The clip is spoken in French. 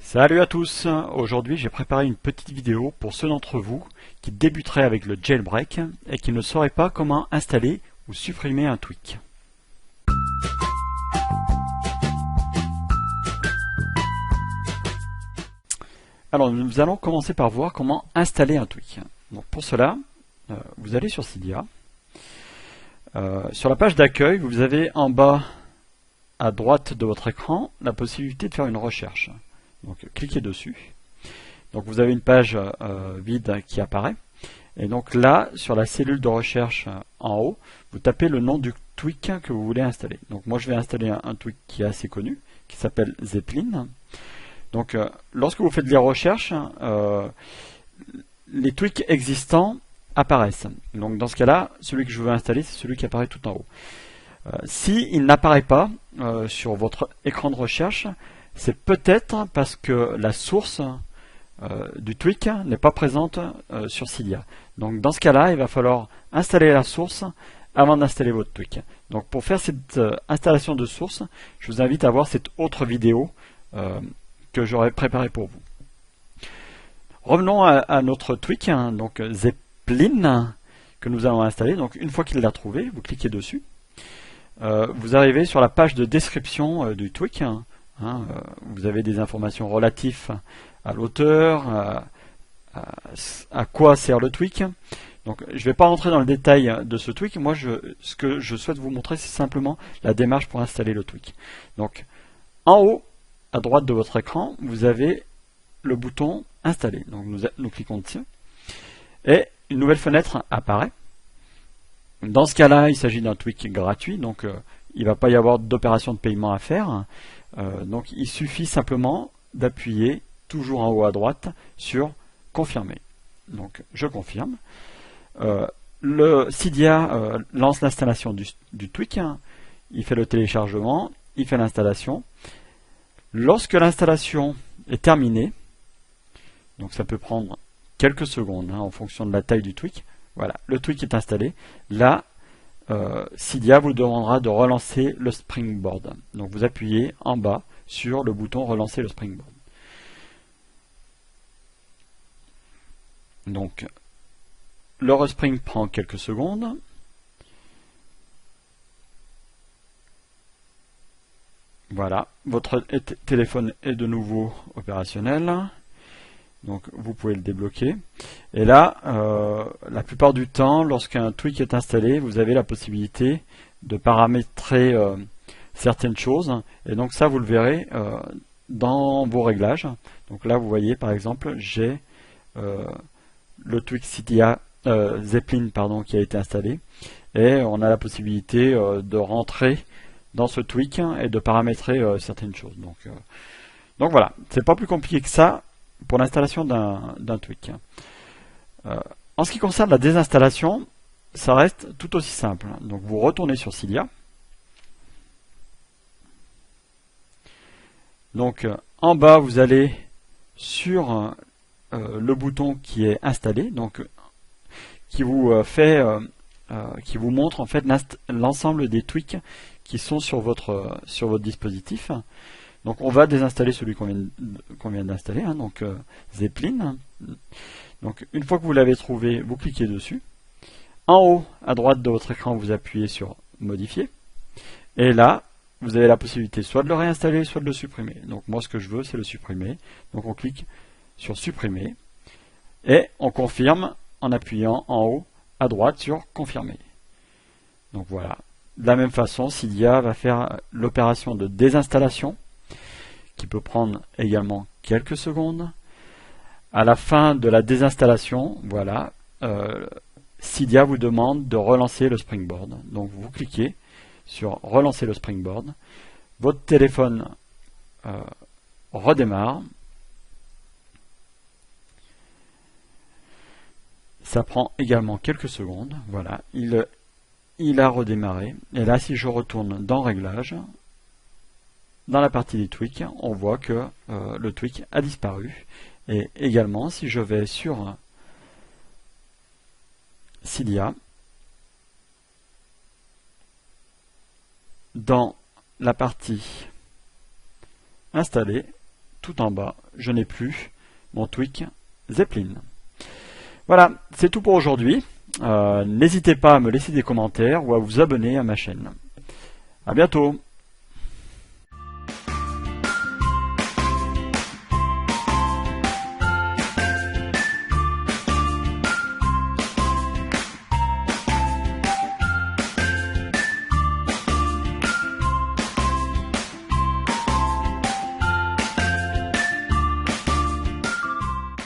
Salut à tous, aujourd'hui j'ai préparé une petite vidéo pour ceux d'entre vous qui débuteraient avec le jailbreak et qui ne sauraient pas comment installer ou supprimer un tweak. Alors nous allons commencer par voir comment installer un tweak. Donc pour cela, vous allez sur Cydia. Sur la page d'accueil, vous avez en bas à droite de votre écran la possibilité de faire une recherche. Donc cliquez dessus. Donc vous avez une page vide qui apparaît. Et donc là, sur la cellule de recherche en haut, vous tapez le nom du tweak que vous voulez installer. Donc moi je vais installer un tweak qui est assez connu, qui s'appelle Zeppelin. Donc lorsque vous faites des recherches, les tweaks existants apparaissent. Donc dans ce cas-là, celui que je veux installer, c'est celui qui apparaît tout en haut. S'il n'apparaît pas sur votre écran de recherche, c'est peut-être parce que la source du tweak n'est pas présente sur Cydia. Donc dans ce cas-là, il va falloir installer la source avant d'installer votre tweak. Donc pour faire cette installation de source, je vous invite à voir cette autre vidéo que j'aurais préparée pour vous. Revenons à notre tweak, donc Zeppelin, que nous allons installer. Donc une fois qu'il l'a trouvé, vous cliquez dessus. Vous arrivez sur la page de description du tweak. Vous avez des informations relatives à l'auteur, à quoi sert le tweak. Donc je ne vais pas rentrer dans le détail de ce tweak. Moi, ce que je souhaite vous montrer, c'est simplement la démarche pour installer le tweak. Donc en haut, à droite de votre écran, vous avez le bouton installer. Donc nous cliquons dessus. Et une nouvelle fenêtre apparaît. Dans ce cas-là, il s'agit d'un tweak gratuit, donc il ne va pas y avoir d'opération de paiement à faire. Donc il suffit simplement d'appuyer toujours en haut à droite sur confirmer. Donc je confirme. Le Cydia lance l'installation du tweak. Il fait le téléchargement, il fait l'installation. Lorsque l'installation est terminée, donc ça peut prendre quelques secondes en fonction de la taille du tweak. Voilà, le tweak est installé. Là, Cydia vous demandera de relancer le Springboard. Donc vous appuyez en bas sur le bouton relancer le Springboard. Donc le respring prend quelques secondes. Voilà, votre téléphone est de nouveau opérationnel. Donc vous pouvez le débloquer. Et là, la plupart du temps, lorsqu'un tweak est installé, vous avez la possibilité de paramétrer certaines choses. Et donc ça, vous le verrez dans vos réglages. Donc là, vous voyez, par exemple, j'ai le tweak Cydia Zeppelin qui a été installé. Et on a la possibilité de rentrer dans ce tweak et de paramétrer certaines choses. Donc voilà, c'est pas plus compliqué que ça pour l'installation d'un tweak. En ce qui concerne la désinstallation, ça reste tout aussi simple. Donc vous retournez sur Cydia. Donc en bas, vous allez sur le bouton qui est installé, donc qui vous montre en fait l'ensemble des tweaks qui sont sur votre dispositif. Donc on va désinstaller celui qu'on vient d'installer, donc Zeppelin. Donc une fois que vous l'avez trouvé, vous cliquez dessus. En haut à droite de votre écran, vous appuyez sur modifier. Et là, vous avez la possibilité soit de le réinstaller, soit de le supprimer. Donc moi ce que je veux, c'est le supprimer. Donc on clique sur supprimer. Et on confirme en appuyant en haut à droite sur confirmer. Donc voilà. De la même façon, Cydia va faire l'opération de désinstallation, qui peut prendre également quelques secondes. À la fin de la désinstallation, voilà, Cydia vous demande de relancer le Springboard. Donc vous cliquez sur relancer le Springboard. Votre téléphone redémarre. Ça prend également quelques secondes. Voilà, il a redémarré. Et là, si je retourne dans Réglages, dans la partie des tweaks, on voit que le tweak a disparu. Et également, si je vais sur Cydia, dans la partie installée, tout en bas, je n'ai plus mon tweak Zeppelin. Voilà, c'est tout pour aujourd'hui. N'hésitez pas à me laisser des commentaires ou à vous abonner à ma chaîne. À bientôt.